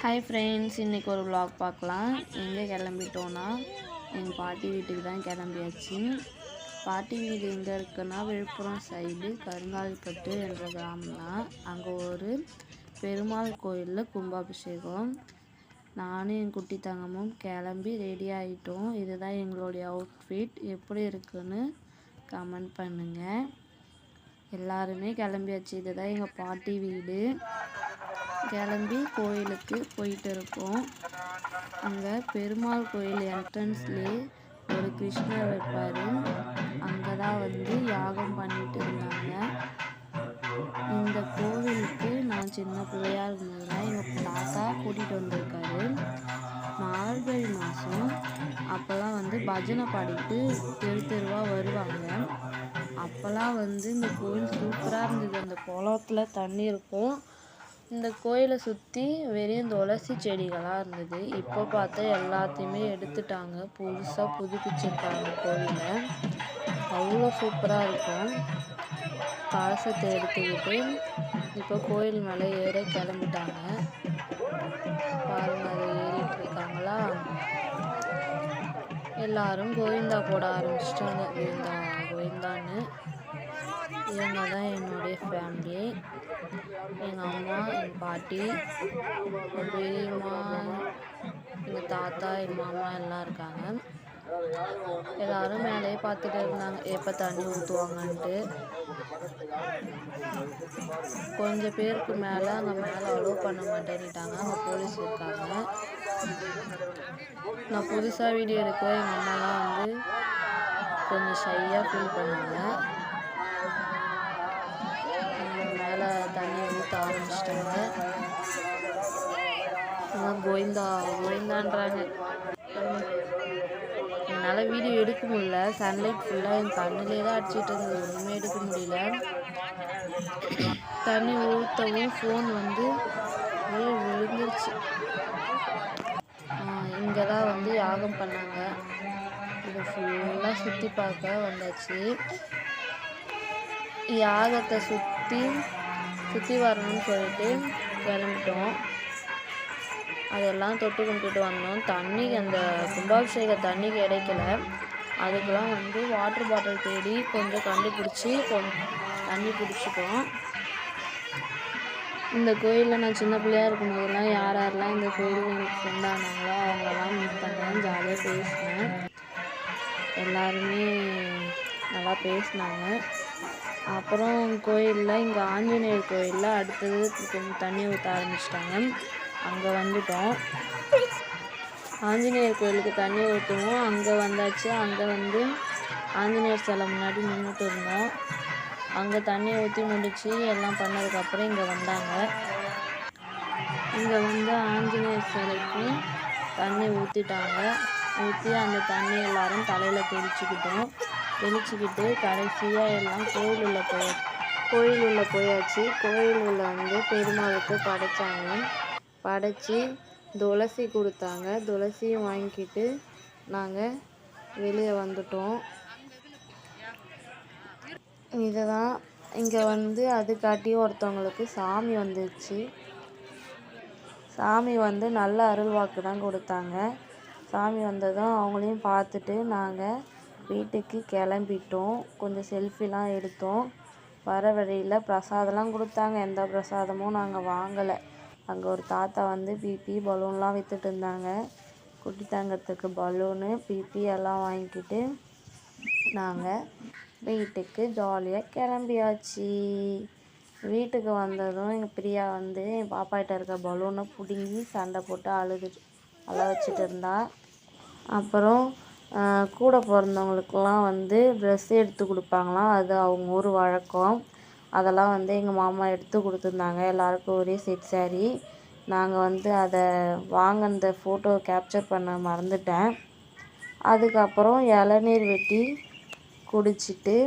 Hi friends, இன்றைக்கி ஒரு vlog பார்க்கலாம். எங்கே கிளம்பிட்டோன்னா எங்கள் பாட்டி வீட்டுக்கு தான் கிளம்பியாச்சு. பாட்டி வீடு எங்கே இருக்குன்னா விழுப்புரம் சைடு கருங்கால்பட்டு என்ற கிராமம் தான். அங்கே ஒரு பெருமாள் கோயிலில் கும்பாபிஷேகம். நானும் என் குட்டி தங்கமும் கிளம்பி ரெடி ஆகிட்டோம். இதுதான் எங்களுடைய அவுட்ஃபிட். எப்படி இருக்குன்னு கமெண்ட் பண்ணுங்கள். எல்லாருமே கிளம்பியாச்சு. இதுதான் எங்கள் பாட்டி வீடு. கிளம்பி கோயிலுக்கு போயிட்டு இருக்கோம். அங்கே பெருமாள் கோயில் என்ட்ரன்ஸ்லேயே ஒரு கிருஷ்ணர் வைப்பார். அங்கே தான் யாகம் பண்ணிட்டு இருந்தாங்க. இந்த கோவிலுக்கு நான் சின்ன பிள்ளையா இருக்கும்போது எங்கள் தாத்தா கூட்டிகிட்டு வந்திருக்காரு. மார்கழி மாதம் அப்போல்லாம் பஜனை பாடிட்டு தெரு தெருவாக வருவாங்க. அப்போல்லாம் இந்த கோயில் சூப்பராக இருந்தது. அந்த குளத்தில் தண்ணி இருக்கும். இந்த கோயிலை சுற்றி வெறும் துளசி செடிகளாக இருந்தது. இப்போ பார்த்தா எல்லாத்தையுமே எடுத்துட்டாங்க. புதுசாக புதுப்பிச்சிருக்காங்க கோயிலை. அவ்வளோ சூப்பராக இருக்கும். கலசத்தை எடுத்துக்கிட்டு இப்போ கோயில் மேலே ஏற கிளம்பிட்டாங்க. பாருங்க, அதை ஏறிட்டு இருக்காங்களா. எல்லாரும் கோவிந்தா போட ஆரம்பிச்சிட்டாங்க. கோவிந்தா கோவிந்தான்னு. இவங்க தான் என்னுடைய ஃபேமிலி. எங்கள் அம்மா, எங்கள் பாட்டி, எங்கள் பெரியம்மா, எங்கள் தாத்தா, எங்கள் மாமா எல்லாம் இருக்காங்க. எல்லோரும் மேலேயே பார்த்துட்டு இருந்தாங்க எப்போ தண்ணி ஊற்றுவாங்கன்ட்டு. கொஞ்சம் பேருக்கு மேலே அங்கே மேலே அலோவ் பண்ண மாட்டேன்னுட்டாங்க. அங்கே போலீஸ் இருக்காங்க. நான் புதுசாக வீடியோ எடுக்க எங்கள் அம்மாலாம் கொஞ்சம் ஷையாக ஃபீல் பண்ணாங்க. மேலே தண்ணி ஊற்ற ஆரம்பிச்சிட்டாங்க. கோவிந்தா கோவிந்தான்றாங்க. என்னால் வீடியோ எடுக்க முடியல. சன்லைட் ஃபுல்லாக என் கண்ணிலே தான் அடிச்சிட்டு இருந்தது. ஒன்றுமே எடுக்க முடியல. தண்ணி ஊற்றவும் ஃபோன் விழுந்துருச்சு. இங்கே தான் யாகம் பண்ணாங்க. இதை ஃபுல்லாக சுற்றி பார்க்க வந்தாச்சு. யாகத்தை சுற்றி வரணும்னு சொல்லிட்டு கிளம்பிட்டோம். அதெல்லாம் தொட்டு கும்பிட்டுட்டு வந்தோம். தண்ணி அந்த கும்பாபிஷேக தண்ணி கிடைக்கல. அதுக்கெலாம் வாட்டர் பாட்டில் தேடி கொஞ்சம் கண்டுபிடிச்சி தண்ணி பிடிச்சிட்டோம். இந்த கோயிலில் நான் சின்ன பிள்ளையாக இருக்கும்போதெல்லாம் யாரெல்லாம் இந்த கோயிலில் எனக்கு ஃப்ரெண்ட் ஆனாங்களோ அவங்களெல்லாம் மீட் பண்ணேன். ஜாலியாக பேசினேன். எல்லாருமே நல்லா பேசினாங்க. அப்புறம் கோயிலில் இங்கே ஆஞ்சநேயர் கோயிலில் அடுத்தது கொஞ்சம் தண்ணி ஊற்ற ஆரம்பிச்சிட்டாங்க. அங்கே வந்துட்டோம். ஆஞ்சநேயர் கோயிலுக்கு தண்ணி ஊற்றுவோம். அங்கே வந்தாச்சு. அங்கே ஆஞ்சநேயர் சிலை முன்னாடி நின்றுட்டு இருந்தோம். அங்கே தண்ணி ஊற்றி முடித்து எல்லாம் பண்ணதுக்கப்புறம் இங்கே வந்தாங்க. இங்கே ஆஞ்சநேயர் சிலைக்கு தண்ணி ஊற்றிட்டாங்க. ஊற்றி அந்த தண்ணி எல்லோரும் தலையில் தெளிச்சுக்கிட்டு கடைசியாக எல்லாம் கோயில் உள்ள போயாச்சு. கோயில் உள்ள பெருமாளுக்கு படைச்சாங்க. படைச்சி துளசி கொடுத்தாங்க. துளசியும் வாங்கிக்கிட்டு நாங்கள் வெளியே வந்துட்டோம். இதை தான் இங்கே அதுக்காட்டி ஒருத்தவங்களுக்கு சாமி வந்துச்சு. சாமி நல்ல அருள்வாக்கு தான் கொடுத்தாங்க. சாமி வந்ததும் அவங்களையும் பார்த்துட்டு நாங்கள் வீட்டுக்கு கிளம்பிட்டோம். கொஞ்சம் செல்ஃபிலாம் எடுத்தோம். வர வழியில் பிரசாதம்லாம் கொடுத்தாங்க. எந்த பிரசாதமும் நாங்கள் வாங்கலை. அங்கே ஒரு தாத்தா பிபி பலூன்லாம் விற்றுட்டு இருந்தாங்க. குட்டி தங்கத்துக்கு பலூனு பிபி எல்லாம் வாங்கிக்கிட்டு நாங்கள் வீட்டுக்கு ஜாலியாக கிளம்பியாச்சு. வீட்டுக்கு வந்ததும் எங்கள் பிரியா என் பாப்பாகிட்ட இருக்க பலூனை பிடுங்கி சண்டை போட்டு அழ வச்சுட்டு இருந்தா. அப்புறம் கூட பிறந்தவங்களுக்கெல்லாம் ட்ரெஸ் எடுத்து கொடுப்பாங்களாம். அது அவங்க ஊர் வழக்கம். அதெல்லாம் எங்கள் மாமா எடுத்து கொடுத்துருந்தாங்க. எல்லாருக்கும் ஒரே செட் சாரி. நாங்கள் அதை வாங்கின ஃபோட்டோ கேப்சர் பண்ண மறந்துட்டேன். அதுக்கப்புறம் இளநீர் வெட்டி குடிச்சிட்டு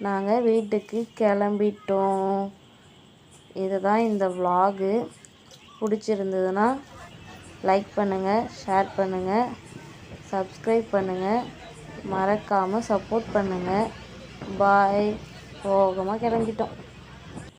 நாங்கள் வீட்டுக்கு கிளம்பிட்டோம். இதுதான் இந்த vlog. பிடிச்சிருந்ததுன்னா லைக் பண்ணுங்கள், ஷேர் பண்ணுங்கள், சப்ஸ்கிரைப் பண்ணுங்கள். மறக்காமல் சப்போர்ட் பண்ணுங்கள். பாய். போகமாக கிளம்பிட்டோம்.